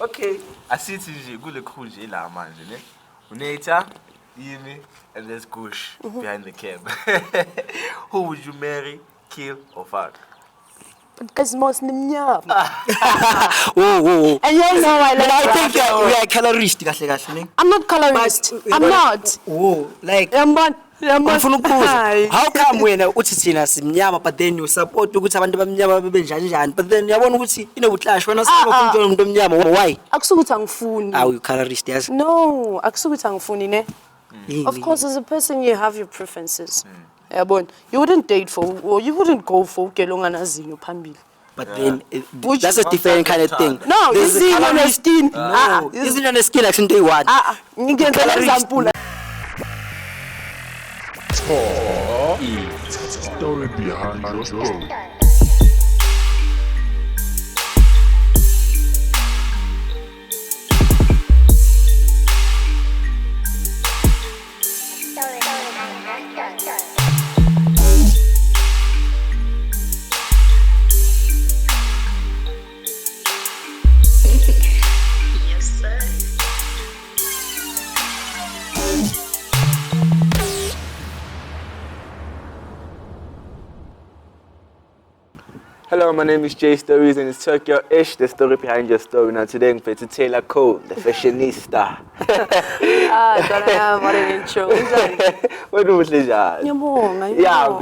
Okay, asithi nje kule crew nje la manje ne. Nator, Yimi, and there's Gush behind the cam. Who would you marry, kill, or fuck? Because most nimnyama. Whoa. And you know I like I think we are colorist kahle. I'm not colorist. I'm not. Whoa, like Ngifuna ukubuza. How come wena uthi thina simnyama but then you support ukuthi abantu abamnyama bebe njani but then uyabona ukuthi inobutlash wena singafuna ukuthola umuntu omnyama why? Akusukuthi angifuni. You colorist yes. No, akusukuthi angifuni ne. Of course as a person you have your preferences. Yabona. You wouldn't date for or you wouldn't go for ukelonganazinyo phambili. But then that's a different kind of thing. No, this is on the skin. No, this is on the skin like into one. Ngikenzela example. Story behind your story. Hello, my name is Jay Stories and it's Tokyo-ish, the story behind your story. Now today I'm going to Taylor Cole, the fashionista. Don't have what an intro. What do you say? Yeah,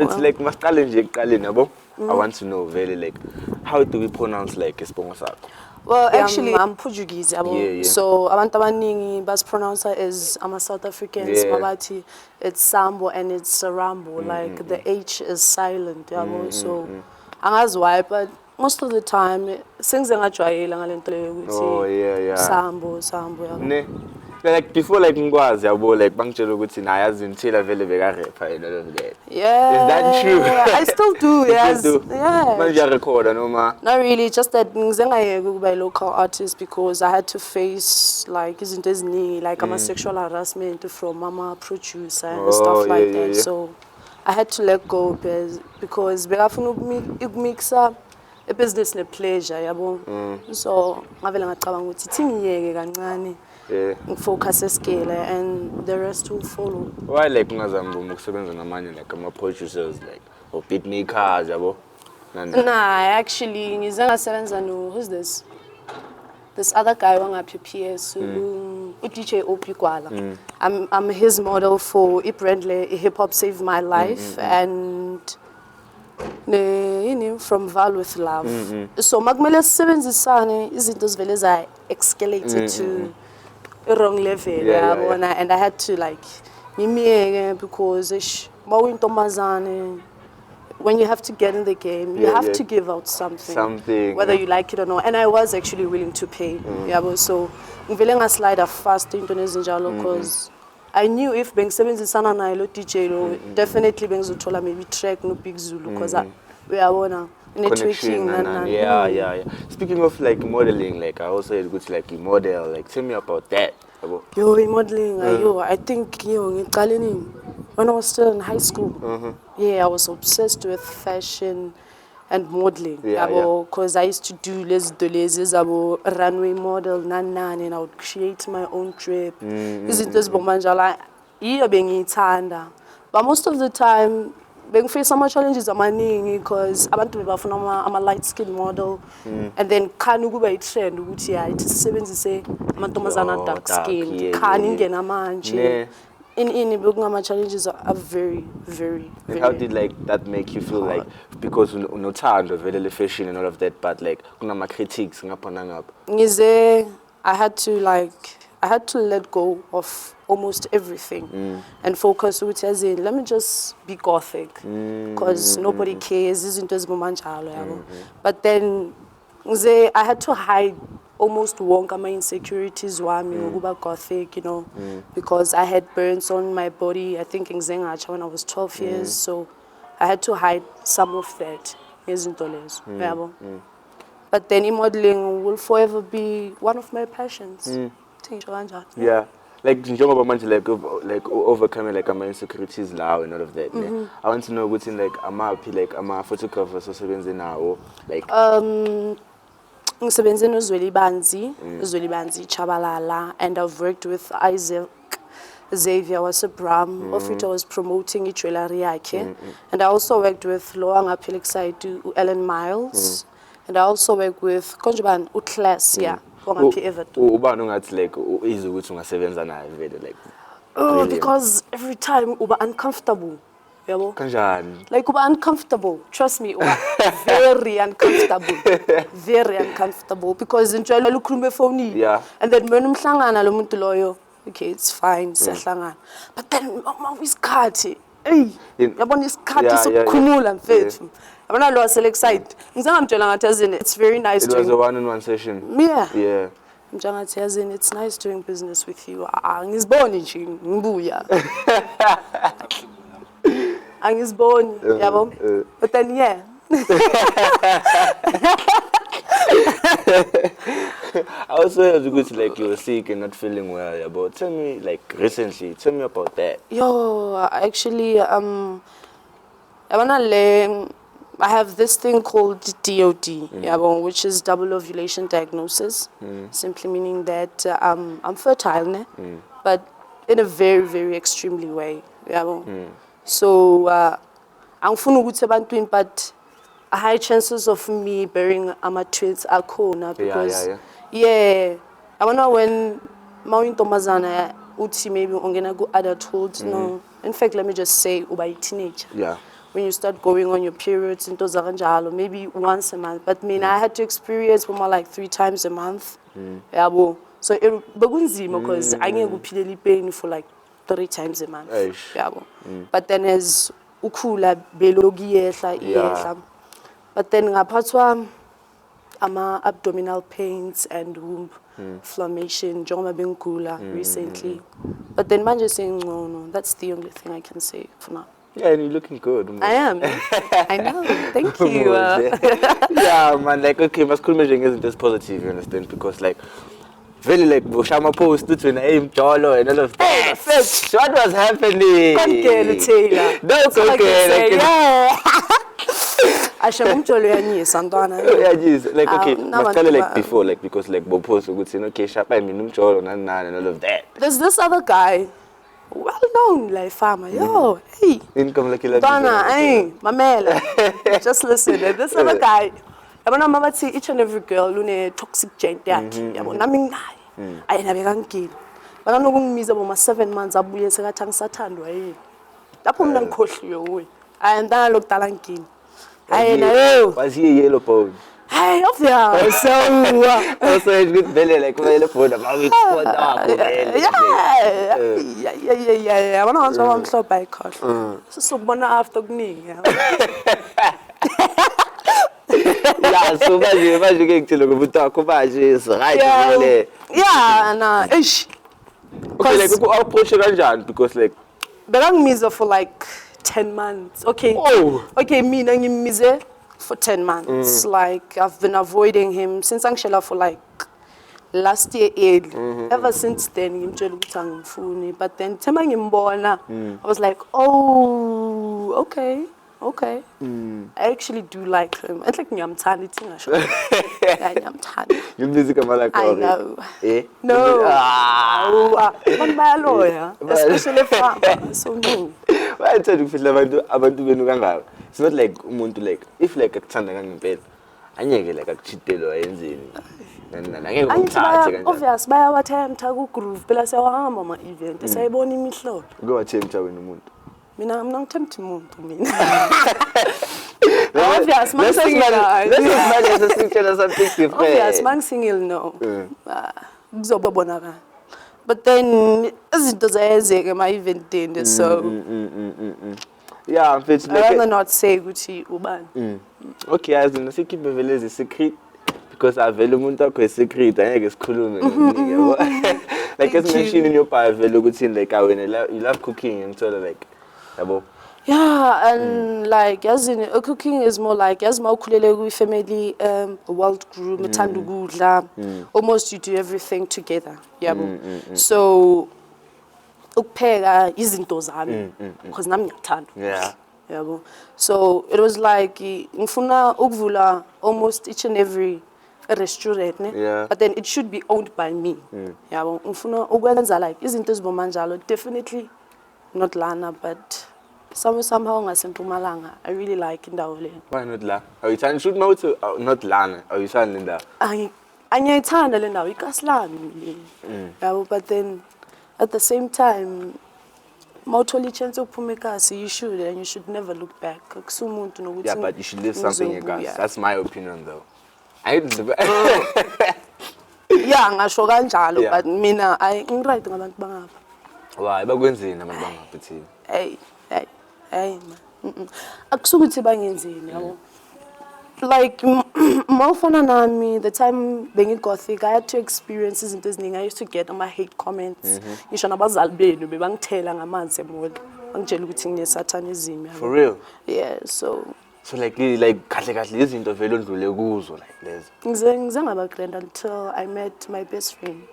it's like I want to know very like how do we pronounce like Esponsa? Well, actually, I'm Portuguese. Yeah. So, abantu abaningi bas pronounce it as I'm a South Africans. Mabati, it's Sambo and it's Sarambo. Like the H is silent. So, angazi why, but most of the time, things ngajwayela ngalento leyo ukuthi Sambo. Like before like ngwazi yabo like bangitshela ukuthi nayazi ngithela vele beka rapper and all of that. Yeah. Is that true? I still do. Yes. Yeah. Manje recorder noma? Not really, just that ngizengayeke ukuba local artist because I had to face like izinto eziningi like ama sexual harassment from mama producer and stuff like that. So I had to let go because bekafuna ukmixa a business ne pleasure yabo. So ngavela ngacabanga ukuthi thingiyeke kancane. Focus scale and the rest will follow. Why like ungazama ukusebenza namanye like ama producers like or beat makers yabo? Nah, actually ngizengasebenza no who's this? This other guy wangaphi PS DJ OP Kwala. I'm his model for ibrandle hip hop saved my life and from Val with Love. So makumele sisebenzisane izinto zivele za escalated to wrong level and I had to like because when you have to get in the game you have to give out something whether you like it or not, and I was actually willing to pay so ngivele ngaslide fast into nezinjalo because I knew if bengisebenzisana naye lo DJ lo definitely bengizothola maybe track no Big Zulu because uyabona networking yeah. Speaking of like modeling, like I also had good like model. Like tell me about that. Modeling. I think ngiqale when I was still in high school. I was obsessed with fashion and modeling. Because I used to do les runway model and I would create my own trip. Izinto ezibomanja iyo bengiyithanda. But most of the time face some challenges amaningi because abantu bebafuna ama light skin model and then khani kuba i-trend ukuthi ithi sisebenzise amantombazana dark skin khani ingena manje in bekungama challenges are very and how did like that make you feel like because unothando vele le fashion and all of that but like kunama critiques ngapha nangapha ngize I had to let go of almost everything and focus as in let me just be gothic because nobody cares izinto ezibomanjalo yabo. But then I had to hide almost wonke my insecurities wami ngokuba gothic because I had burns on my body. I think ngizengatsha when I was 12 years so I had to hide some of that izinto lezo yabo. But then modeling will forever be one of my passions. Yeah, like njengoba manje like overcoming like ama insecurities now and all of that. I want to know what's in like amaphi like ama photographers osebenze nawo like Ngisebenze noZwelibanzi, Zwelibanzi Chabalala, and I've worked with Isaac Xavier Wasabram, of which I was promoting jewelry yakhe. And I also worked with Loanga Pelixaitu, Ellen Miles, and I also worked with Konjuban Utlas, yeah, Kongapi Everton. Ubani ungathi like easy ukuthi ungasebenza naye vele like. Oh, because every time uba uncomfortable. Yabo? Kanjani? Like uba uncomfortable. Trust me, uba very uncomfortable. Very uncomfortable because njalo ukhuluma phone. Yeah. And then when umhlangana lo muntu loyo, okay, it's fine, siyahlangana. But then isikhathi, hey, yabona isikhathi sokukhumula mfethu. Yabona lo wasele excited. Ngisangamtshela ngathi yazini, it's very nice to. It was a one-on-one session. Yeah. Yeah. Ngisangathi yazini, it's nice doing business with you. Ngiziboni nje ngibuya. Angiziboni, yabo. But then yeah. I also heard like you were sick and not feeling well. Yeah, but tell me, like recently, tell me about that. Yo, actually, I have this thing called DOD, which is double ovulation diagnosis. Simply meaning that I'm fertile, but in a very, very extremely way. So I'm funu but high chances of me bearing twins are corona because I wanna when Mawintomazana uti maybe ungena go adulthood. No, in fact, let me just say uba teenager. Yeah. When you start going on your periods into Zaranjalo, maybe once a month. But I had to experience more like 3 times a month. So it begunzima because I get repeatedly pain for like 3 times a month. But then as ukula belogi yehla. But then ngaphathwa ama abdominal pains and womb inflammation njengoba bengigula recently. But then manje sengcono. That's the only thing I can say for now. Yeah, and you're looking good. I am. I know. Thank you. Yeah, man. Like, okay, masculine isn't just positive, you understand? Because, like, really, like, Boshama post when I aim Jolo and all of that. What was happening? Taylor. That's okay. Yeah. I should have told you, Santana. Yeah, geez. Like, okay, but kind of like before, like, because, like, Bob post would say, okay, Shapa, I mean, Jolo, and all of that. There's this other guy. Well known, like farmer. Yo, hey. Income like you Donna, hey, Mamela. Just listen. This other guy. I want to see each and every girl who is toxic giant. I want to I never can kill. But I'm not going to miss about 7 months. I'm going to say Satan. That's why I'm calling I am done. Look, talankin. I know. Was he a yellow phone? Hey, obvious. So, also it's good belly like yellow phone. Yeah. I want to answer one so by call. So, one after me. Yeah, so much you get to look at is right. Yeah, nah, ish. Okay, like we approach it because like. But I'm miser for like 10 months. Okay. Oh. Okay, me and him miser for 10 months. Like I've been avoiding him since Angela for like last year. Ever since then, him phone. But then I was like, oh, okay. I actually do like him. It's like I'm tiny. I'm tiny. You music like I know. Eh? No. I'm a lawyer, especially farmer. So no. Why I tell you feel abantu benu kangaka. It's not like umuntu like if like akuthanda kangempela. Anyeke like akuchitelo ayenzeni. Obvious bayawathemba ku groove phela siyahamba ama event sayibona imihlobo. Uyawathemba wena umuntu. Mina ngimnangithemba umuntu mina. Obvious mangisingile. Let's sing something different. Obvious mangisingile no. Kuzobabonakala. But then izinto zayenzeka ema event then so yeah, it's like I rather not say ukuthi ubani. Okay, as in sikhipe vele ezi secret because avele umuntu akho secret angeke sikhulume nini like as mentioned in your bio vele ukuthi like you love cooking and so like yabo. Yeah, and like as in cooking is more like as mawukhulele ku family world group mthanda ukudla almost you do everything together yabo. So ukupheka izinto zami because nami ngiyathanda. Yeah. Yabo. So it was like ngifuna ukuvula almost each and every a restaurant, ne? Yeah. But then it should be owned by me. Yeah, ngifuna ukwenza like izinto ezibomanjalo, definitely not lana, but somehow ngasempumalanga. I really like indawo le. Why not la? Are you trying to shoot me to not lana? Are you trying to that? Angiyayithanda le ndawo ikaslami. Yeah, but then at the same time mawuthola ichance yokuphuma ekhasi, you should, and you should never look back. Akusumuntu nokuthi Yeah, but you should leave something in gas. ngizobuya. That's my opinion though. I Yeah, ngasho kanjalo, Yeah. but mina ngiright ngabantu bangapha. Why? Bakwenzeni abantu bangapha thina? Hey man. Akusukuthi bangenzini, yabo. Like mawufana nami, the time being gothic, I had to experience izinto eziningi. I used to get my hate comments. Ngisho nabazali benu bebangithela ngamanzi emoli. Bangitshela ukuthi nginesatanism, yabo. For real? Yeah, so Like kahle izinto vele ondlule kuzo like this. ngize ngaba grand until I met my best friend.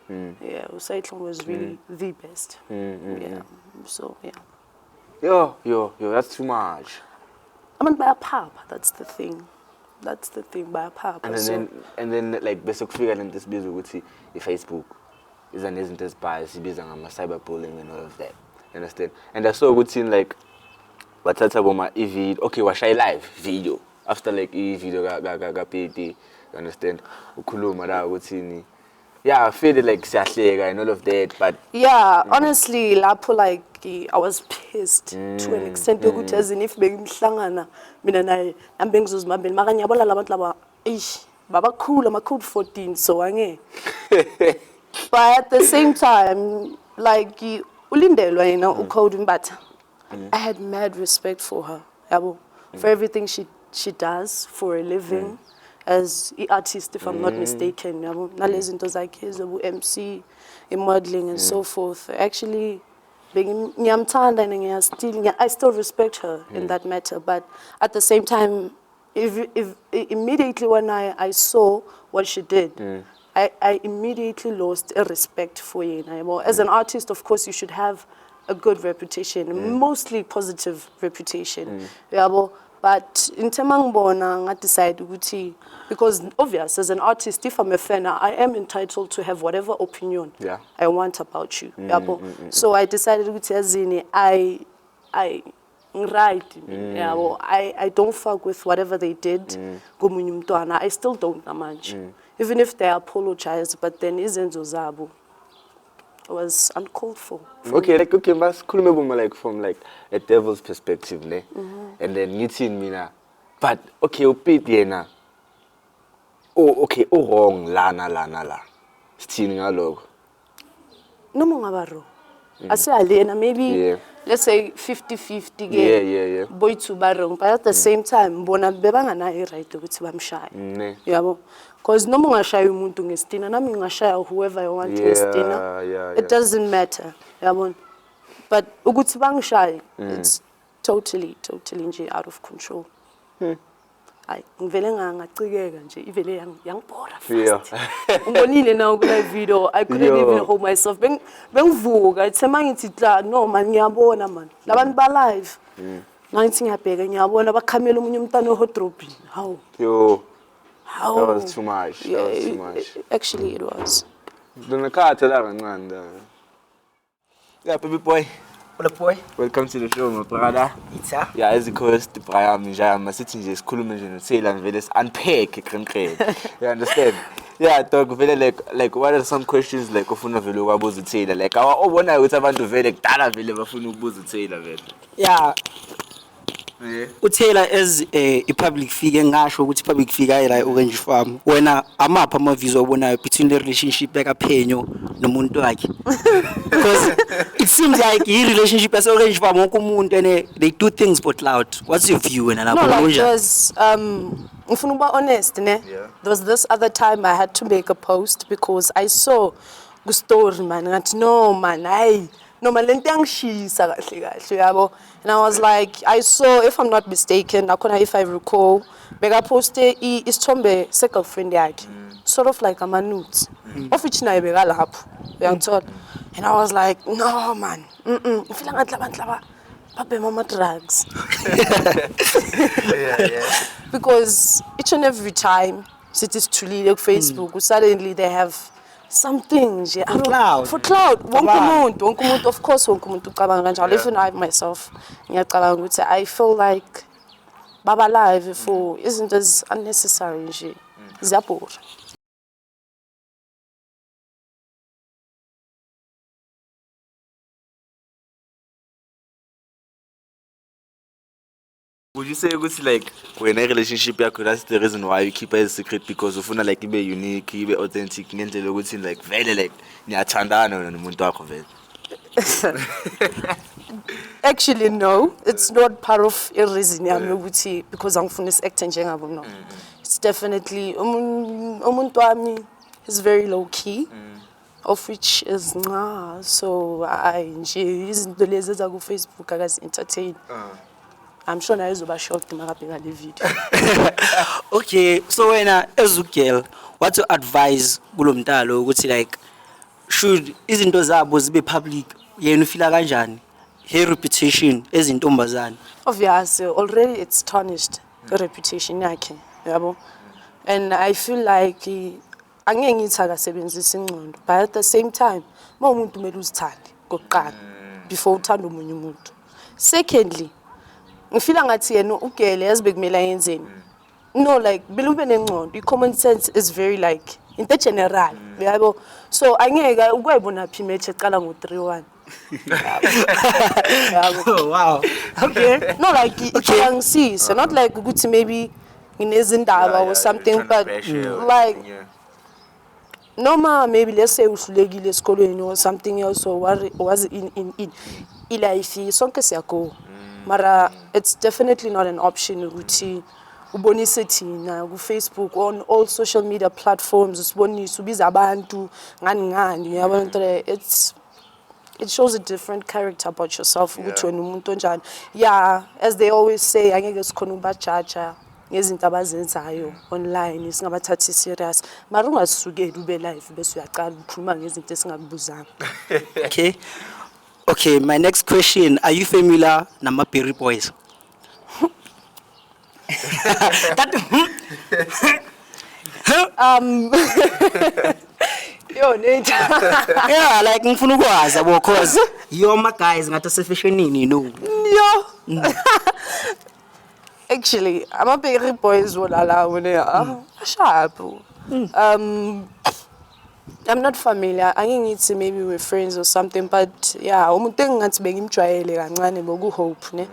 Yeah, Usaitlong was really the best. Yeah, so yeah. Yo, that's too much. Abantu bayaphapha, that's the thing. Bayaphapha. And then like bese kufika lento esibiza ukuthi iFacebook iza nezinto ezibias sibiza ngama cyberbullying and all of that. You understand? And I saw ukuthi like bathatha boma video, okay, washay live video after like video ga PT, you understand? Ukhuluma la ukuthi yeah, I feel like siyahleka and all of that, but yeah, honestly, lapho like I was pissed to an extent yokuthi as if bengimhlangana mina naye nambe ngizozimambela maka ngiyabona labantu laba babakhulu amakhulu 14 so ange. But at the same time like ulindelwa yena ucode mbatha. I had mad respect for her, yabo, for everything she does for a living as an artist, if I'm not mistaken, yabo. Nalezi zinto zakhe zobu MC, modeling and so forth. Actually, ngiyamthanda and I still respect her in that matter. But at the same time, if immediately when I saw what she did, I immediately lost a respect for yena. As an artist, of course, you should have a good reputation, mostly positive reputation. But in Temangibona, I decided ukuthi, because obvious as an artist, if I'm a fan, I am entitled to have whatever opinion I want about you. So I decided ukuthi azini I don't fuck with whatever they did. Komunye umntwana, I still don't namanje. Even if they apologize, but then izenzo zabo was uncalled for. Okay, mas khulume boma like from like a devil's perspective, ne? And then ngithi mina, but okay, upit yena. Oh, okay, wrong lana. Sithini ngaloko? Noma ngaba wrong. Asiyalena maybe let's say 50-50 ke. Yeah. Boy to wrong, but at the same time bona bebanganayo right ukuthi bamshaya. Yabo. Because noma ungashaya umuntu ngestina nami ngashaya whoever I want ngestina. It doesn't matter. Yabo. But ukuthi bangishaye, it's totally nje out of control. Ay ngivele ngacikeka nje ivele yangibora fast. Umbonile na ku live video I couldn't even hold myself. Bengivuka ithe mangithi tla no man ngiyabona man. Labantu ba live. Nangithi ngiyabheka ngiyabona bakhamela umunye umntana ohotropin. How? Yo. That was too much. Yeah, That was too much. Actually it was. Dona khatha la kancane. Yeah, Babyboy. What boy? Welcome to the show, my brother. Itha. Yeah, as the host, Brian Njama, sitting here, sikhulume nje noThela and vele unpack iqinqele. You understand? Yeah, dog, vele like what are some questions like ufuna vele ukwabuza uThela? Like awubona ukuthi abantu vele kudala vele bafuna ukubuza uThela vele. Yeah. uThela as a public figure ngasho ukuthi public figure la Orange Farm wena amapha amavizo obonayo between the relationship yakaphenyo nomuntu wakhe because it seems like the relationship as Orange Farm wonke umuntu and they do things but loud. What's your view wena lapho? No, like just ngifuna ukuba honest ne. There was this other time I had to make a post because I saw the story man ngathi no man hayi no man lento yangishisa kahle yabo. And I was like, I saw, if I'm not mistaken, if I recall, bega poste isithombe se-girlfriend yakhe, sort of like ama-nudes. Of which naye beka lapho, uyangithola. And I was like, no man, ngifila ngathi labantu laba babhema ama-drugs. Because each and every time sithi sithulile ku-Facebook, suddenly they have something nje. For cloud. Wonke umuntu, of course wonke umuntu ucabanga kanjalo. Even I myself, ngiyacabanga ukuthi I feel like baba live for isn't as unnecessary nje. Ziyabhora. Would you say ukuthi like when a relationship yakho, that's the reason why you keep it a secret, because ufuna like ibe unique, ibe authentic, ngendlela ukuthi like vele like niyathandana nomuntu wakho vele? Actually, no. It's not part of a reason ukuthi because angifuna is-acte njengabo, no. It's definitely umuntu wami is very low key, of which is so nje izinto lezi eza ku Facebook akazi entertain. I'm sure na izoba shocked makabheka le video. Okay, so wena as a girl, what to advise kulo mntalo ukuthi like should izinto zabo zibe public, yena ufila kanjani her reputation ezintombazana? Obviously, already it's tarnished the reputation yakhe, yabo. And I feel like angeke ngithi akasebenzisa ingqondo, but at the same time umuntu kumele uzithande kokuqala before uthanda omunye umuntu. Secondly, ngifila ngathi yena ugele yazi bekumela yenzeni. No, like belube nengqondo, common sense is very like into general, yabo. So angeke ukuyibona phi match eqala ngo 3-1. Oh wow. Okay. No, like so not like ukuthi maybe nginezindaba or something, but like noma maybe let's say uhlulekile esikolweni or something else, or was in life sonke siyago. Mara it's definitely not an option ukuthi ubonise thina ku Facebook, on all social media platforms, usibonise ubiza abantu ngani yabona. It shows a different character about yourself ukuthi wena umuntu onjani. Yeah, as they always say, angeke sikhona ukubajaja ngezinto abazenzayo online, singabathathi serious. Mara ungasukeli ube live bese uyaqala ukukhuluma ngezinto esingakubuzanga. Okay, my next question, are you familiar nama Babyboys? Yo, Nator. Yeah, like ngifuna ukwazi abo, cause you're my guys ngathi sefashionini, you know. Yo. Actually, I'm a Babyboys wala wena. Sharp. I'm not familiar. I think it's maybe we're friends or something, but yeah, umuntu engathi bengimjwayele kancane bokuhope ne.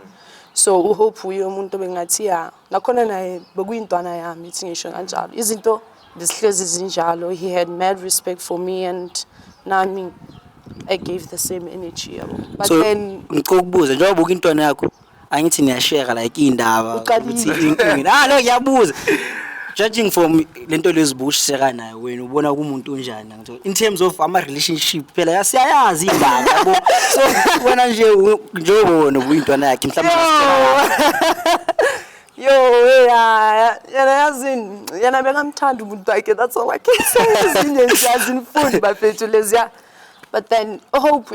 So uhope uyo umuntu bengathi ya nakhona naye bekuyintwana yami ithi ngisho kanjalo. Izinto besihlezi zinjalo. He had mad respect for me, and nami I gave the same energy. But so, then ngikubuza njengoba ukintwana yakho angithi niyashare like indaba ukuthi no ngiyabuza. Judging from lento lezibushiseka nayo wena ubona kumuntu onjani ngitho in terms of ama relationship phela yasiyayazi indaba yabo. So wena nje njengobona ubuyintwana yakhe mhlawumbe yeah, yana bengamthanda umuntu wakhe, that's all I can say. Ezinye ngiyazinifunda bafethu leziya. But then hope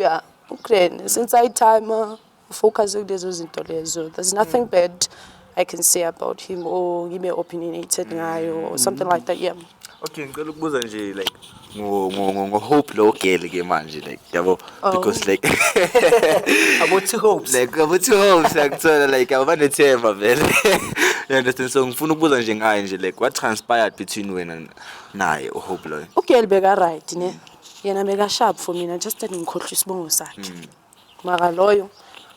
Ukraine since I time focus on lezo zinto lezo. There's nothing bad I can say about him or give me opinionated ngayo or something like that. Yeah. Okay, ngicela ukubuza nje like ngo hope lo girl ke manje like yabo, because like about two hopes akuthola like abanethemba vele. You understand? So ngifuna ukubuza nje ngaye nje like what transpired between wena naye uhope lo. Okay, beka right ne. Yena mega sharp for me, just ngikhohlwa isibongo sakhe. Mara loyo,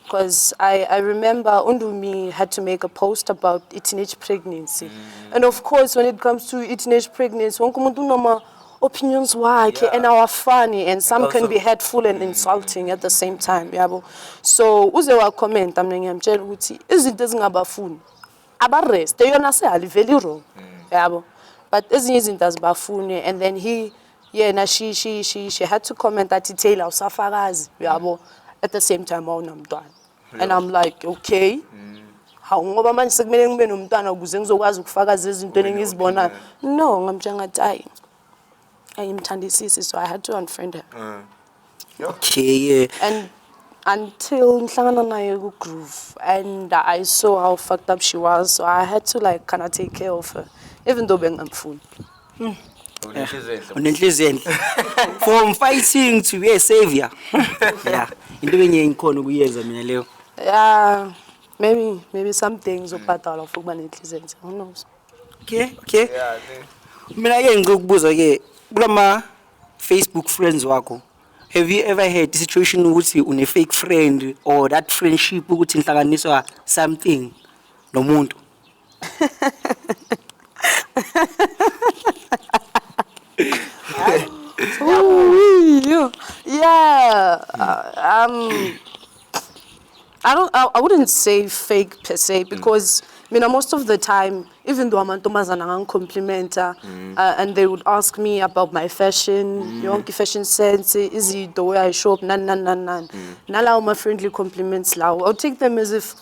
because I remember Undumi had to make a post about teenage pregnancy. And of course, when it comes to teenage pregnancy, wonke umuntu unoma opinions wakhe, and are funny, and some can be hurtful and insulting at the same time. Yabo. So uze wa comment amna ngiyamtshela ukuthi izinto ezingabafuni abarest yona seyali very wrong. Yabo. But ezinye izinto azibafuni, and then she had to comment that Taylor usafakazi yabo at the same time awunamntwana. And I'm like, okay. How ngoba manje sekumele ngibe nomntwana ukuze ngizokwazi ukufakaza izinto engizibona. No, ngamtshela ayimthandisisi, so I had to unfriend her. Okay, yeah. And until ngihlangana naye ku groove, and I saw how fucked up she was, so I had to like kind of take care of her even though bengamfuni. Unenhliziyo from fighting to be a savior. Yeah, into engikhona ukuyenza mina leyo. Yeah, maybe some things ubhadala for ukuba nenhliziyo. Who knows? Okay. Yeah, I think. Mina ke ngikubuza ke kulama Facebook friends wakho. Have you ever had a situation ukuthi une fake friend or that friendship ukuthi inhlanganiswa something nomuntu? Yeah. I wouldn't say fake per se because most of the time, even though I'm complimenter, and they would ask me about my fashion, yonke fashion sense, is it the way I show up, nan. Nala my friendly compliments lao. I'll take them as if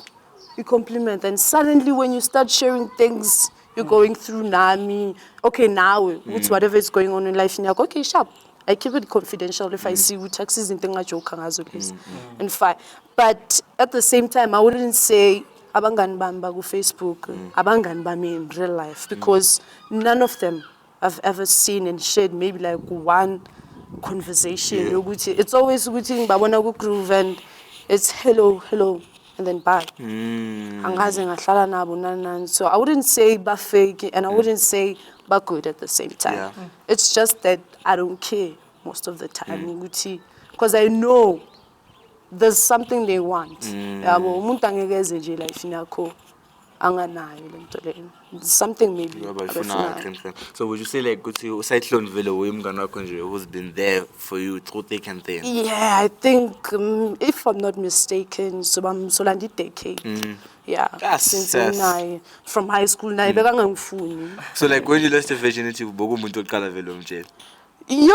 you compliment, and suddenly when you start sharing things you're going through Nami, okay, now it's whatever is going on in life, and you're like, okay, sharp. I keep it confidential if I see who taxes in things and fine. But at the same time, I wouldn't say abangani bamba ku Facebook, abangani bami in real life, because none of them I've ever seen and shared maybe like one conversation. It's always babona ku groove and it's hello, and then bye. So I wouldn't say ba fake and I wouldn't say ba good at the same time. Yeah. It's just that I don't care most of the time because I know there's something they want. Something maybe. So would you say like Cyclone Velo who's been there for you through thick and thin? Yeah, I think if I'm not mistaken, so I'm Solandi Deke. Yeah, since from high school, So like when you lost your virginity, Bogo Munto Kala Velo jail. Yo.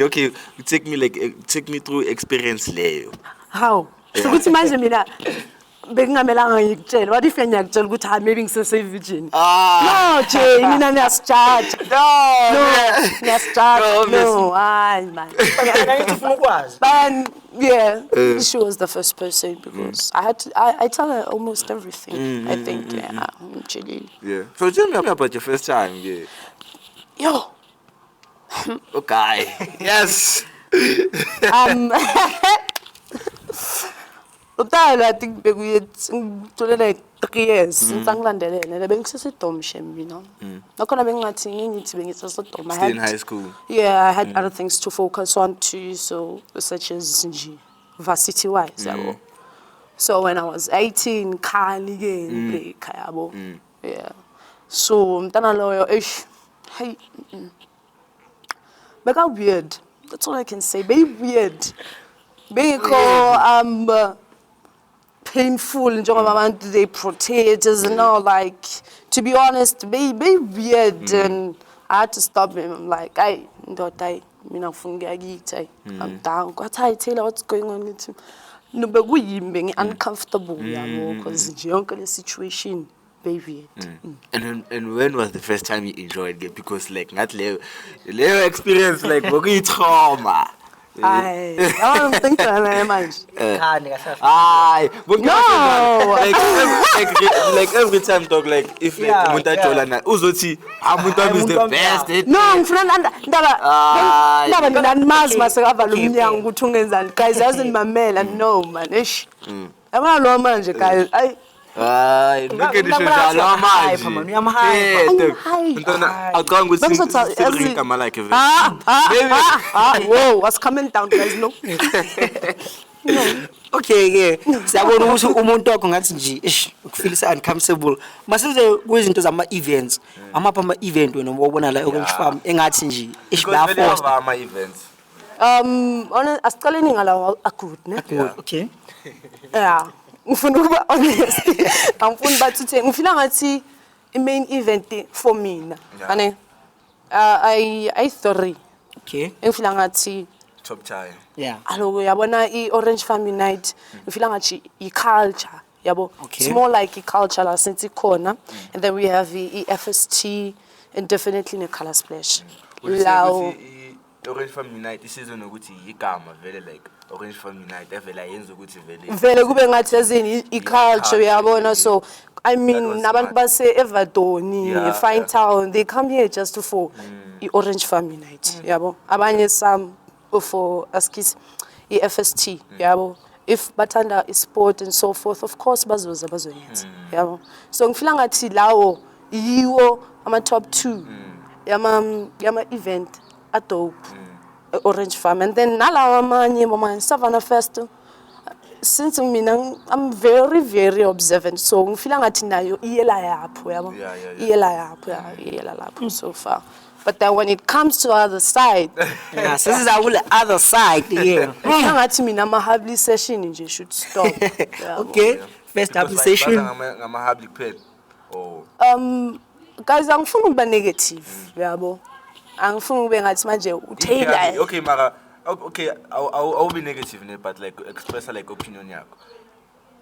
Okay, take me through experience Leo. How? So what's imagine me that what if you're maybe so virgin? No, Jay, no, man. But yeah, she was the first person because I tell her almost everything. I think, yeah, actually. Yeah. So tell me about your first time, yeah. Yo. Okay. Yes. I think we like 3 years since Anglandele. Still in high school. Yeah, I had other things to focus on too, so such as varsity wise. So when I was 18, yeah. So I'm done a lawyer. Hey, but how weird. That's all I can say. Very weird. Because painful and they protect us and all, like, to be honest, very weird, and I had to stop him. I'm like, I'm down. What's going on with him? No, but we being uncomfortable, because the situation, very weird. And when was the first time you enjoyed it? Because like not Leo experience like trauma. I don't think so, man. Like every time talk like if Munta Cholana Uzoti Amunta is the best. No, guys doesn't mamela no man. Ish. I'm not manje guys. Look at this whoa, what's coming down, guys? No. Okay, yeah. Siyabona ukuthi umuntu wakho ngathi nje ukufeel uncomfortable. Masize kwezinto zama events. Amapha ama event wena ubona la orange farm engathi nje baya forced ama events. Asiqaleni ngala good, ne? Okay. Yeah. Ngifuna ukuba honest. Angifuni bathi ngifila ngathi main event for mina. Ane I 3. Okay. Ngifila ngathi top time. Yeah. Alogo yabona Orange Family Night ngifila ngathi culture yabo. Okay. It's more like a culture la since ikhona, and then we have FST and definitely ne color splash. Lao Orange Family Night isizwe ukuthi igama vele like Orange Family Night evela yenza ukuthi vele kube ngathi yazini culture yabona, so I That mean, was nabantu smart. base Everton, Yeah, Fine yeah. Town, they come here just for i-Orange Farm Night, yabo. Abanye some for askis i-FST, yabo. If bathanda sport and so forth, of course bazoza bazoyenza, yabo. So ngifila ngathi lawo yiwo ama-top 2 yama event adope Orange Farm, and then nalawa amanye mama Savannah Festival. Since I'm very very observant, so ngifila ngathi nayo iyela yapho yabo, Yeah. iyela yapho, iyela lapho so far. But then when it comes to other side, Yeah, so this is our other side here. ngifila ngathi mina ama-hubly session nje should stop. Yabo. Okay, first Because, application. ngama-hubly kuphela. Oh. Guys, angifuni ukuba negative, yabo. Angifuni ube ngathi manje uTaylor. Okay, mara. Okay, I'll be negative, but like express like opinion yakho.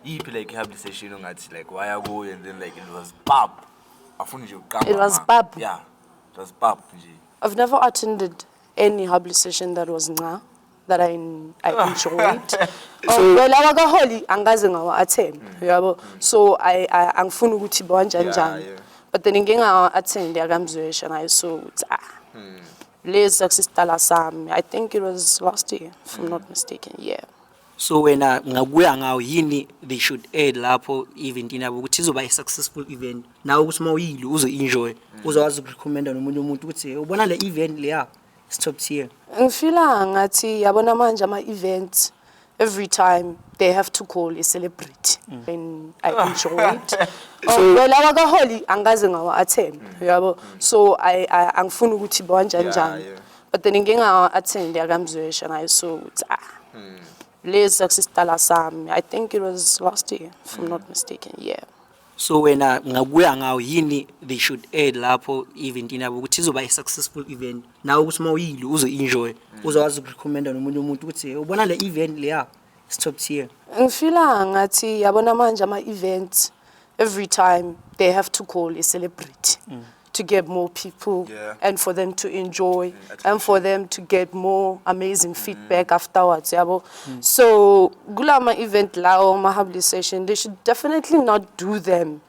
Yiphi like hubly session ongathi like why I go and then like it was bab. Afuna nje ukamba. It was bab? Yeah. It was bab nje. I've never attended any hubly session that was nga that I enjoyed. Well, awakaholi angaze ngawa attend, yabo. So I angifuni ukuthi bawanja njani. Yeah. But then ngeke ngawa attend yakamzwesha ngayo, so Les Success Sami. I think it was last year, if I'm not mistaken. Yeah. So when ngakuya ngawo yini they should add lapho event inabo ukuthi izoba a successful event. Nawe ukuthi mawuyile uzo enjoy, uzowazi ukurecommenda nomunye umuntu ukuthi ubona le event leya is top tier. Ngifila ngathi yabona manje ama events every time they have to call a celebrity. And I enjoyed. So well, awakaholi angaze ngawa attend, yabo. So I angifuni ukuthi bawanja njani. But then ngeke ngawa attend yakamzwesha ngayo, so Les Success Sami. I think it was last year, if I'm not mistaken. Yeah. So when ngakuya ngawo yini they should add lapho event inabo ukuthi izoba a successful event. Nawe ukuthi mawuyile uzo enjoy, uzowazi ukurecommenda nomunye umuntu ukuthi ubona le event leya is top tier. Ngifila ngathi yabona manje ama events every time they have to call a celebrity to get more people and for them to enjoy and for them to get more amazing feedback afterwards, yabo. So gulama event lawo ma-hubly session, they should definitely not do them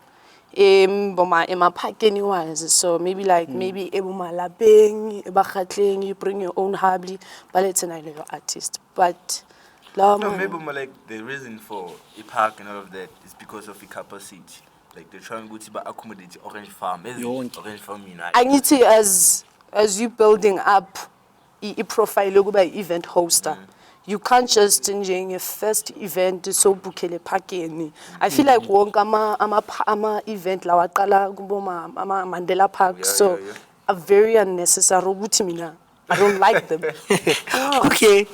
emapakeni wise. So maybe like maybe ebumalabeng ebakhatleng, you bring your own hubly balethe na your artist. But No, maybe more like the reason for a park and all of that is because of the capacity. Like they're trying to accommodate Orange Farm. Orange Farm United. I need to as you building up a profile by event hoster. You can't just enjoy a first event so bookele parking. I feel like wonk ama event la waqala kuboma ama Mandela Park, so are very unnecessary ukuthi mina. I don't like them. Okay.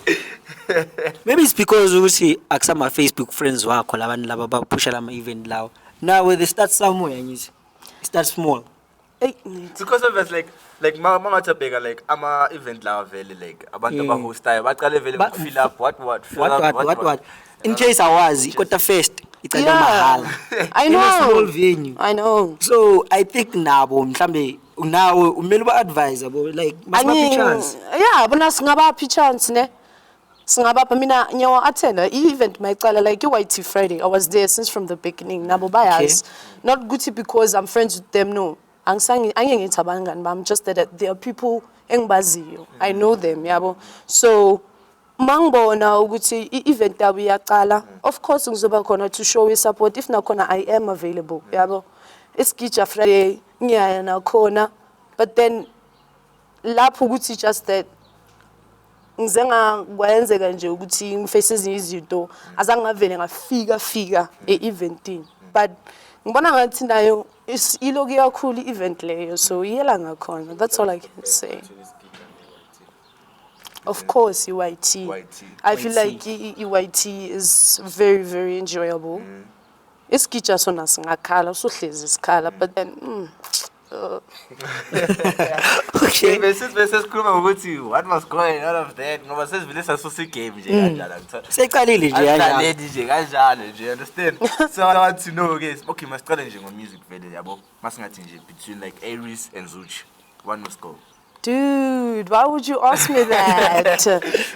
Maybe it's because ukuthi akusama Facebook friends wakho labantu laba bapusha lama event lawo. Now they start somewhere and you start small. Because of us like mama tabeka like ama event la vele like abantu abahostayo baqale vele fill up what in case awazi ikota first icela mahala. I know. In a small venue. I know. So I think nabo mhlambe nawe umele ba advisor like masiphi chance. Yeah, bona singabaphi chance ne. Singabapha mina nyawa attend event mayicala like i-YT Friday. I was there since from the beginning. Nabo bayas. Not good because I'm friends with them, no. I'm just that there are people engibaziyo. I know them, yabo. So mangibona ukuthi i-event yabo iyaqala. Of course ngizoba khona to show you support. If nakhona I am available, yabo. Iskija Friday ngiyaya nakhona. But then lapho ukuthi just that ngizenga kwenzeka nje ukuthi ngiface ezinye izinto azange ngavele ngafika e-eventini. But ngibona ngathi nayo iloku kakhulu i-event leyo, so iyela ngakhona. That's all I can say. Of course, i-YT. I feel like i-YT is very, very enjoyable. Iskija sona singakhala, usuhlezi isikhala, but then Okay. What was going on of that? Ngoba sesivele sasose game nje kanjalo. Seqalile nje kanjalo. Nje kanjalo nje, understand? So I want to know guys, okay, masiqale nje ngo-music vele yabo. Masingathi nje between like Aries and Zuchi. One must go. dude, why would you ask me that?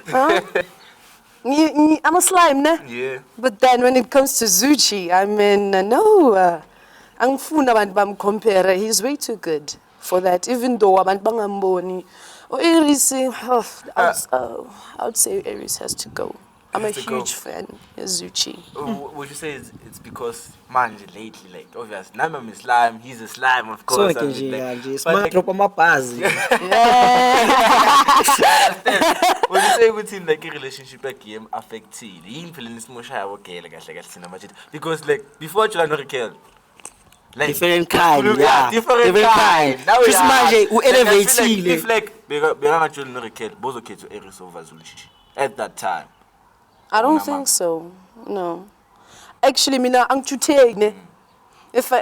Huh? I'm a slime, ne? Yeah. But then when it comes to Zuchi, I mean, no. angifuni abantu bamcompare. He's way too good for that. Even though abantu bangamboni. Aries, I would say Aries has to go. I'm a huge fan of Zuchi. Would you say it's because manje lately, like obviously, now I'm a slime, he's a slime, of course. So I mean, smart drop my pass. Would you say within like a relationship like game affected? You feeling this more shy okay like because like before you learn Raquel. Like, different kind, yeah. Different kind. Now just manje elevated. If like Bega children Raquel, both okay to Aries over Zuchi at that time. I don't think so. No. Actually, mina ang chuteg ne. If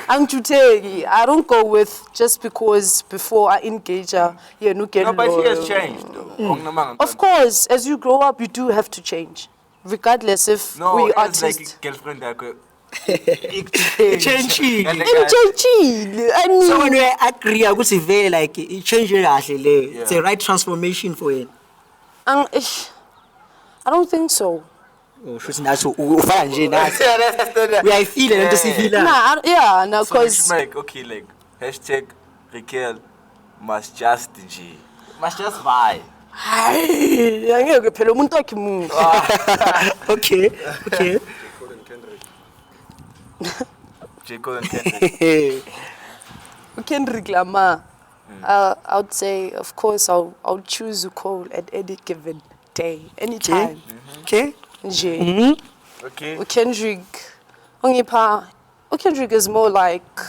I'm chuteg, I don't go with just because before I engage her, no get. No, but he has changed though. Of course, as you grow up, you do have to change, regardless if we artists. Like girlfriend Changing. I mean, So when we agree, I would say very like it changing actually. It's a right transformation for it. I don't think so. Oh, she's not so. We are feeling and to see feeling. No, so because like okay, like hashtag Raquel must just buy. Okay. J. Cole and Kendrick. Kendrick Lamar. I would say, of course, I'll choose Cole at any given day, anytime. Okay. Okay. Kendrick is more like,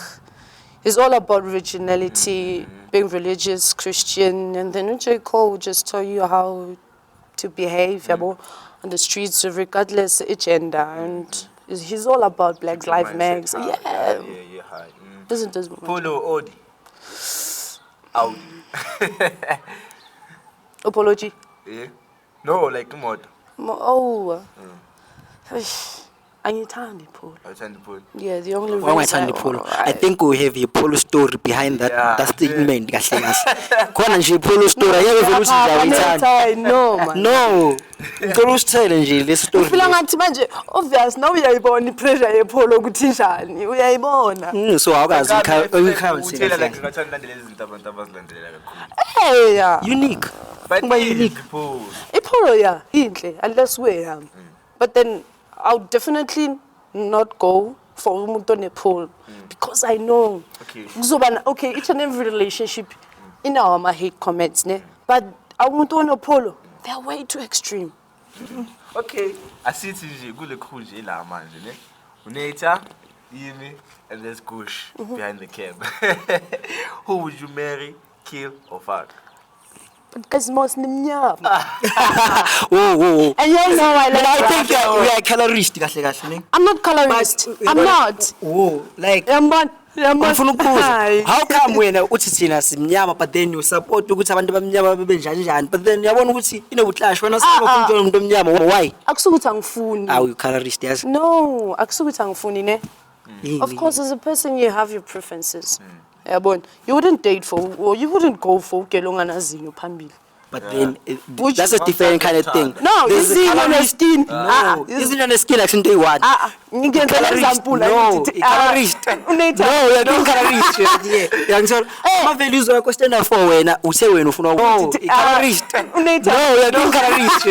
it's all about originality, being religious, Christian, and then J. Cole will just tell you how to behave on the streets, regardless of gender, and he's all about Black Lives Matter. Yeah. Isn't this Polo Odi. Out. Apology. Yeah. No, like mod. Angithandi Polo. Polo. Yeah, the only Why reason. am I Polo? I think we have a Polo story behind that statement. Kona nje Polo story. No, man. No. Polo story nje le story. Ufila ngathi manje obvious now uyayibona ipressure yePolo ukuthi njani. Uyayibona. So awukazi Uthela like ngathanda landela izinto abantu abazilandelela kakhulu. Hey, unique. But unique. Polo yeah, inhle unless we But then I'll definitely not go for umuntu onepole because I know okay, each and every relationship in our hate comments but umuntu onepole they're way too extreme. Okay, asithi nje kule cool nje la manje ne. Nator, Yimi, and there's Kush behind the cab. Who would you marry, kill or fuck? Because most nimnyama. Whoa. And you know I think we are colorist. I'm not colorist. I'm not. Whoa, like Hi. how come when uthi thina simnyama but then you support ukuthi abantu bamnyama bebe njani but then uyabona ukuthi clash wena sikuba umuntu omnyama why akusukuthi angifuni are you colorist yes no akusukuthi angifuni ne of course as a person you have your preferences yabona you wouldn't date for or you wouldn't go for ugelongana zinyo phambili. But then that's a different kind of thing. No, this is on the skin. No, isn't on the skin like day one. You can tell example no, colorist. No, you're not colorist. Yeah, I'm sorry. My values are question for when I say when ufuna colorist. No, you're not colorist.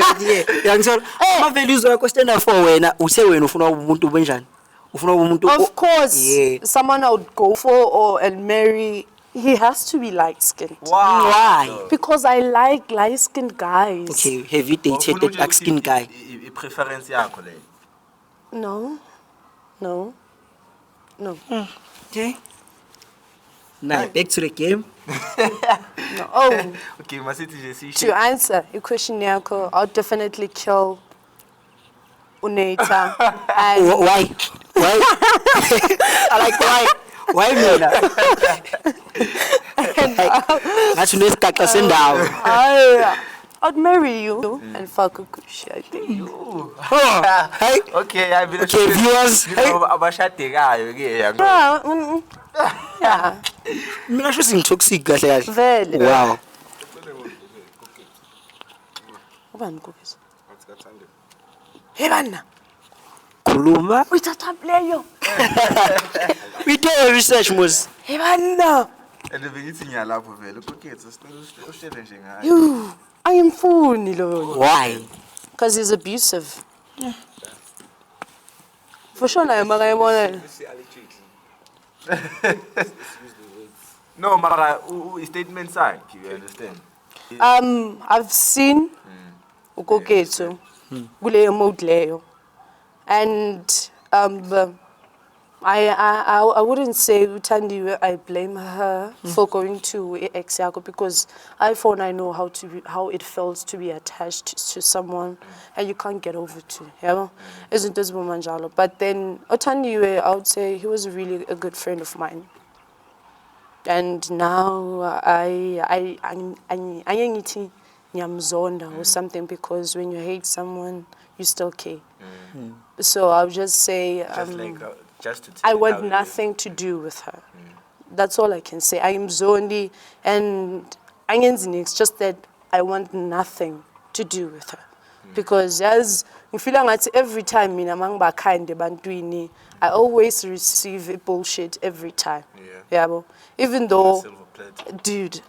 Yeah, I'm sorry. My values are question for when I say when ufuna umuntu benjani. Of course, someone I would go for or and marry. He has to be light-skinned. Wow. Why? Because I like light-skinned guys. Okay, have you dated a dark-skinned guy? Preference yakho le? No. Okay. Now, back to the game. No. Oh. Okay, masithi to answer your question, Nyako, I'll definitely kill Nator. Why? I like why. Why mina? That's no skaka sendawo. I'd marry you and fuck a kush, I think. Hey. Okay, I believe. Okay, viewers. Abashadekayo ke Yeah. Mina sho singitoxic kahle kahle. Vele. Wow. Ubani kubisa? Hey bana. sikhuluma. Uyithatha leyo. We do a research mos. Hey bana. And the beginning yalapho vele ukukhetha ushele nje ngayo. You, ayimfuni lo. Why? Because he's abusive. For sure nayo makayibona. No, mara statement side, you understand? I've seen ukokethu kuleyo mode leyo. And I wouldn't say Utandiwe I blame her for going to ex yakho because I know how it feels to be attached to someone and you can't get over to. Yeah, isn't this manjalo? But then Utandiwe, I would say he was really a good friend of mine. And now I nyamzonda or something because when you hate someone, you still care. So I'll just say I want nothing to do with her. That's all I can say. I am zondi and it's just that I want nothing to do with her. Because as I feel like every time I always receive bullshit every time. Yeah. Even though, dude,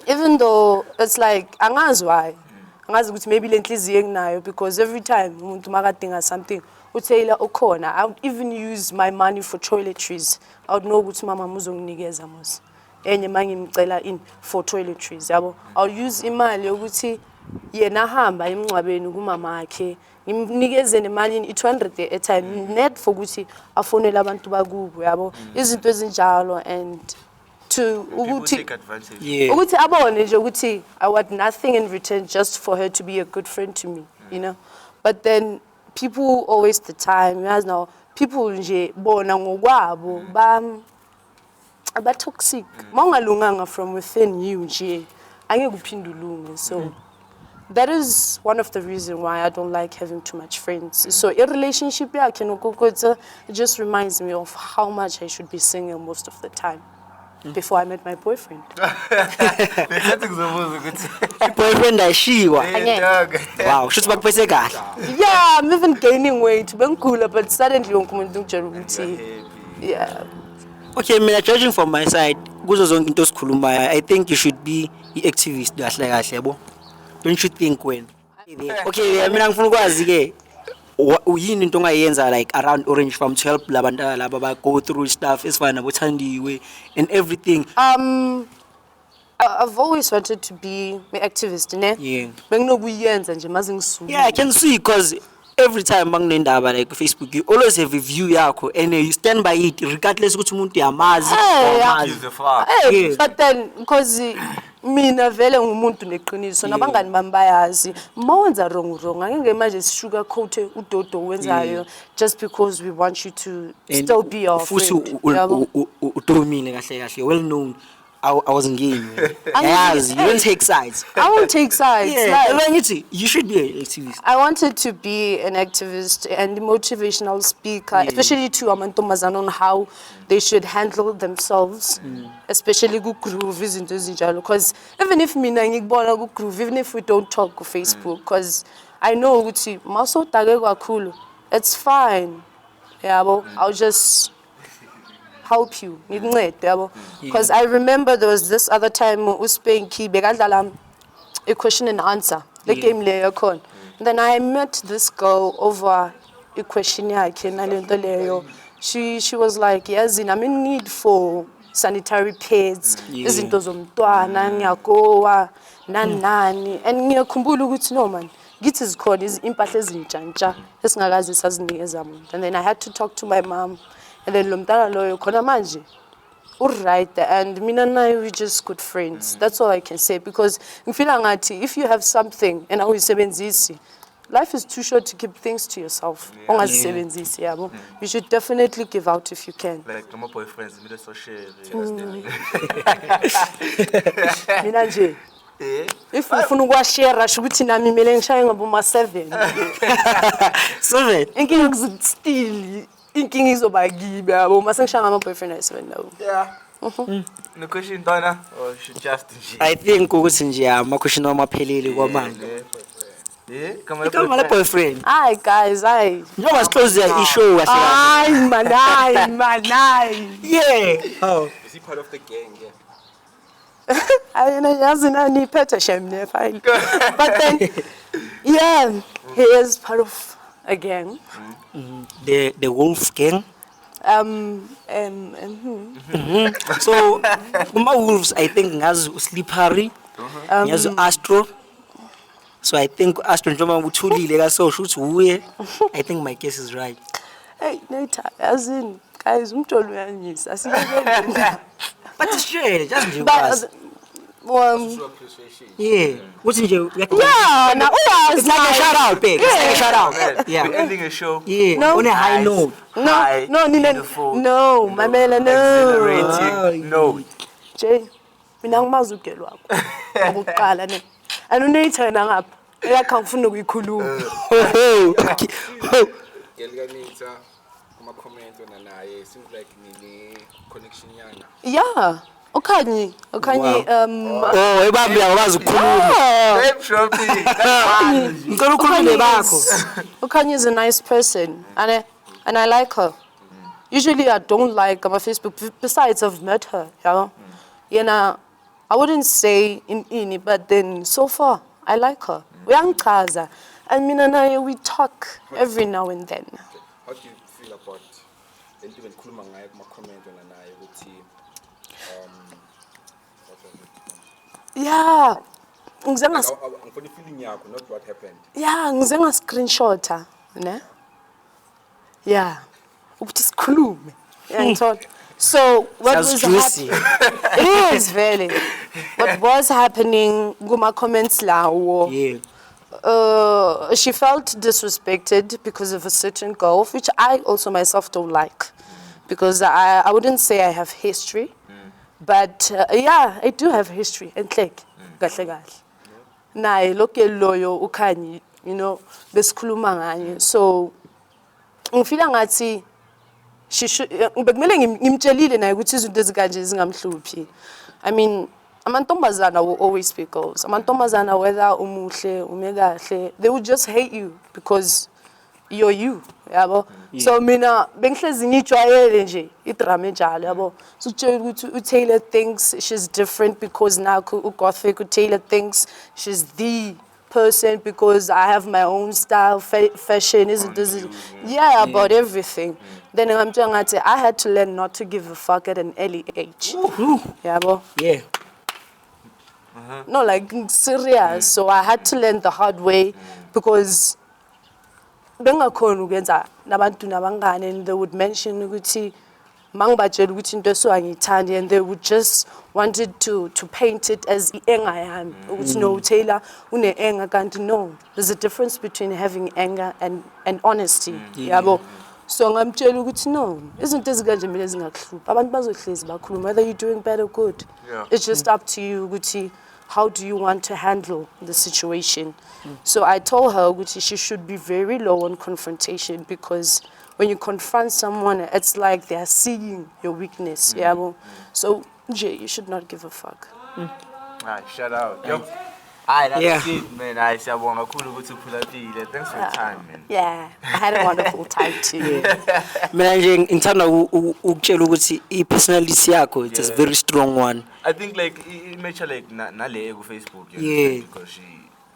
even though it's like, angazi why. Angazi ukuthi maybe lenhliziyo enginayo because every time umuntu makadinga something, utheyila ukhona. I would even use my money for toiletries. I would know ukuthi mama muzonginikeza mos. Enye mangimcela in for toiletries, yabo. I'll use imali yokuthi yena hamba emncwabeni kumama yakhe. Ngimnikeze nemali i200 a time net for ukuthi afonele abantu bakubo, yabo. Izinto ezinjalo and to take advantage. Ukuthi abone nje ukuthi I want nothing in return just for her to be a good friend to me, you know. But then people always the time, as now people nje bona ngokwabo ba toxic. Mangalunganga from within you nje angeke uphinde ulunge. So that is one of the reasons why I don't like having too much friends. So a relationship it just reminds me of how much I should be single most of the time. Before I met my boyfriend. Boyfriend ashiwa. Wow, should back pese kahle. Yeah, I'm even gaining weight. Bengkhula but suddenly umuntu ngitshela ukuthi yeah. Okay, mina judging from my side, kuzo zonke into sikhulumayo, I think you should be activist kahle kahle yabo. Don't you think when? Okay, mina ngifuna ukwazi ke yini into ongayenza like around Orange Farm to help labantu laba ba go through stuff esifana nabothandiwe and everything. I've always wanted to be an activist, ne? Yeah. Benginokuyenza nje maze ngisuke. Yeah, I can see because every time banginendaba like Facebook you always have a view yakho and you stand by it regardless ukuthi umuntu yamazi or amazi. But then because mina vele ngumuntu neqiniso nabangani bami bayazi mawenza wrong angeke manje sugar coat udodo wenzayo just because we want you to still be our friend. Futhi udomile kahle kahle well known. I wasn't game. Yes, you don't take sides. I won't take sides. Yeah, like, you should be an activist. I wanted to be an activist and a motivational speaker, especially to amantombazana on how they should handle themselves, especially ku groove izinto ezinjalo. Because even if mina ngikubona ku groove, even if we don't talk on Facebook, because I know ukuthi masotake kakhulu, it's fine. Yeah, but I'll just help you. Because I remember there was this other time Uspenki bekadlala a question and answer. The game layer con. Then I met this girl over a questionnaire. She was like, yes, I'm in need for sanitary pads. Izinto zomntwana ngiyagowa nanani. And ngiyakhumbula ukuthi no man. Githi zikhona impahla ezintshantsha esingakazi sazinikeza umuntu. And then I had to talk to my mom. And then lomntana loyo khona manje right and mina naye we just good friends. That's all I can say because ngifila ngathi if you have something and awuyisebenzisi life is too short to keep things to yourself. Ongazisebenzisi yabo. You should definitely give out if you can. Like my boyfriends mina so share. Mina nje if ufuna ukwashare ukuthi nami mele ngishaye ngaboma 7. 7 inkinga ukustill inkinga izoba kibe yabo mase ngishaya ngama boyfriend ayisebenzisa nawo. Yeah. No question Donna or should just I think ukuthi nje ama question amaphelele kwamanje. Yeah, Come on, boyfriend. Aye, guys, aye. You must close the issue. Aye, man, aye. Yeah. Oh. Is he part of the gang? Yeah. I don't need pet shame, fine. But then, yeah, he is part of a gang. The wolf gang. So, my wolves, I think, has Slippery, has Astro. So I think Astro Joma Wutuli, so shoots I think my guess is right. Hey, Nator, as in, guys, told me I see. But it's straight, just do But, yeah. What's in your yeah, now, it's like a shout out, babe. It's like a shout out. Yeah. We're ending a show. Yeah. No. On a high note. No, my man, no. Exhilarating note. Jay, mina ngimazugelwa wakho. Ukuqala ne. Nator nangapha. Eyakangifuna ukuyikhuluma. Gelganita, kuma comment on naye. Seems like nini connection yana. Yeah. Okanye, Oh, ebambi akwazi ukukhuluma. Babe shopping. Ngicela ukhulume bakho. Okanye is a nice person and I like her. Usually I don't like on my Facebook. Besides, I've met her. You know, I wouldn't say in ini, but then so far I like her. Uyangichaza. And mina naye we talk every now and then. How do you feel about even kuluma ngaye kuma comment on naye ukuthi Yeah. Ngize I'm for the feeling yakho, not what happened. Yeah, ngize screenshot, ne? Yeah. Ukuthi sikhulume. Uyangithola? So what was juicy. It is very. What was happening kuma comments lawo? Yeah. She felt disrespected because of a certain girl, which I also myself don't like, because I wouldn't say I have history, but yeah, I do have history. And like, nae loke loyo ukhanyi, you know, besikhuluma nganye. So ngifila ngathi she should bekumele ngimtshelile naye ukuthi izinto ezikanje zingamhluphi. I mean, amantombazana will always be girls. Amantombazana, whether umuhle, umekahle, they would just hate you because you're you. Yabo. So mina bengihlezi ngijwayele nje idrama enjalo yabo. So Taylor thinks she's different because now Gothic Taylor thinks she's the person because I have my own style, fashion, yeah, about everything. Then I'm telling her, I had to learn not to give a fuck at an early age. Yabo. Yeah. No, like serious. So I had to learn the hard way because bengakhona ukwenza nabantu nabangane, and they would mention ukuthi mangibatshela ukuthi into eswangithandi, and they would just wanted to paint it as enga yami ukuthi no Taylor une enga, kanti no, there's a difference between having anger and honesty. Yabo. So ngamtshela ukuthi no, izinto ezikanje mina zingakuhlupha, abantu bazohlezi bakhuluma whether you're doing bad or good. It's just up to you ukuthi how do you want to handle the situation. So I told her ukuthi she should be very low on confrontation, because when you confront someone, it's like they are seeing your weakness. So you should not give a fuck. Alright, shout out. Yo. Alright, that's Yeah. it, man. Alright, siyabonga kakhulu ukuthi uphulaphile. Thanks for your time, man. Yeah, I had a wonderful time too. Mina nje ngithanda ukutshela ukuthi i-personality yakho, it's a very strong one. I think like it made her like nale ku Facebook. Yeah. Because she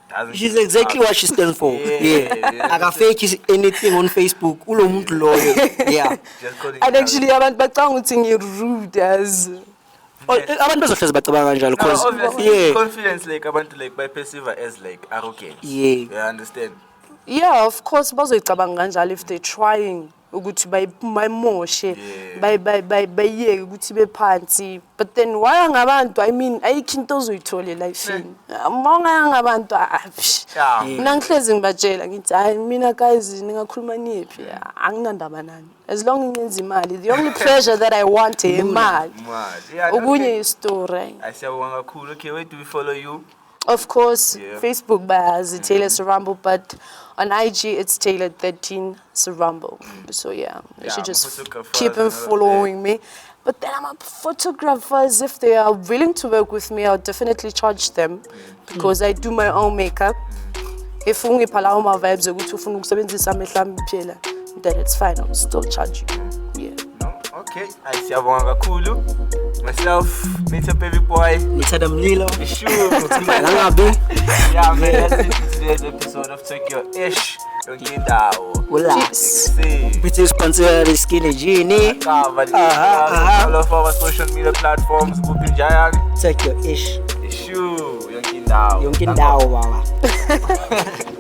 doesn't. She's exactly what she stands for. Yeah. Akafake anything on Facebook. Ulo muntu loyo. Yeah. Just calling And her. actually, abantu bacanga ukuthi ngirude as. Abantu bazohlezi bacabanga kanjalo No, because obviously, confidence like abantu like by perceive her as like arrogance. Yeah. You understand? Yeah, of course, bazoyicabanga kanjalo if they're trying ukuthi bayimoshe, bayiyeke ukuthi bephansi. But then why ngabantu? I mean, ayikho into ozoyithole life in. Monga ngabantu mina ngihlezi ngibatshela ngithi hayi mina guys ningakhuluma niphi anginandaba nani. As long ngenza imali, the only pleasure that I want is imali. Okunye story. Asiyabonga kakhulu. Okay, where do we follow you? Of course, Facebook bayazi Taylor Sarambo, but on IG it's Taylor13 Sarambo. So yeah, you should just keep on following me. But then I'm a photographers. If they are willing to work with me, I'll definitely charge them because I do my own makeup. if ungipha lawo ma-vibes ukuthi ufuna ukusebenzisa amehla ami kuphela, then it's fine, I'll still charge you. Yeah. No? Okay. Siyabonga kakhulu. Myself, Nator Babyboy. Ngithanda mlilo. Sure. Langabi. Yeah, man, that's it for today's episode of Take Your Ish. Yonke indawo. Cheers. With sponsor Skinny Genie. All of our social media platforms. Take your ish. Sure. Yonke indawo. Yonke indawo baba.